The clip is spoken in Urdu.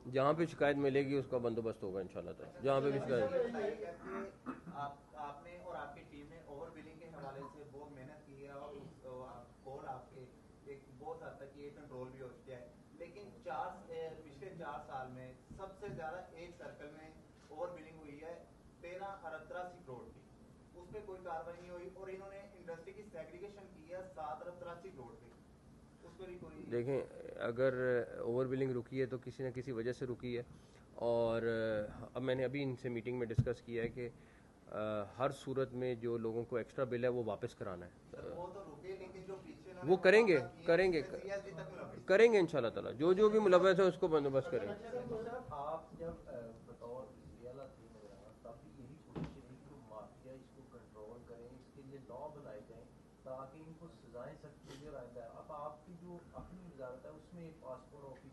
جہاں پہ شکایت ملے گی اس کا بندوبست ہوگا انشاءاللہ تعالی. جہاں پہ بھی شکایت. آپ نے اور آپ کی ٹیم نے اوور بلنگ کے حوالے سے بہت محنت کی ہے اور کال آپ کے ایک بہت حد تک یہ کنٹرول بھی ہو چکا ہے, لیکن پچھلے 4 سال میں سب سے زیادہ ایک سرکل میں اوور بلنگ ہوئی ہے 13 ارب 83 کروڑ کی, اس پہ کوئی کاروائی نہیں ہوئی, اور انہوں نے انڈسٹری کی سیگریگیشن کی ہے 7 ارب 83 کروڑ کی, اس پہ بھی کوئی. دیکھیں اگر اوور بلنگ رکی ہے تو کسی نہ کسی وجہ سے رکی ہے, اور اب میں نے ابھی ان سے میٹنگ میں ڈسکس کیا ہے کہ ہر صورت میں جو لوگوں کو ایکسٹرا بل ہے وہ واپس کرانا ہے. وہ تو رکے, لیکن جو پیچھے انہوں نے وہ کریں گے معاملات کیے ہیں کریں اس گے میں CSD تک ملوث ہے. کریں گے انشاءاللہ تعالی, جو بھی ملوث ہے اس کو بندوبست کریں گے. آپ جب بطور ضلع تھے نگران تب بھی یہی کوشش رہی کہ مافیا اس کو کنٹرول کریں, اس کے لیے لا بنائے جائیں تاکہ ان کو سزائیں سخت ملے. اب آپ کی جو اپنی وزارت ہے اس میں ایک پاسپورٹ آفس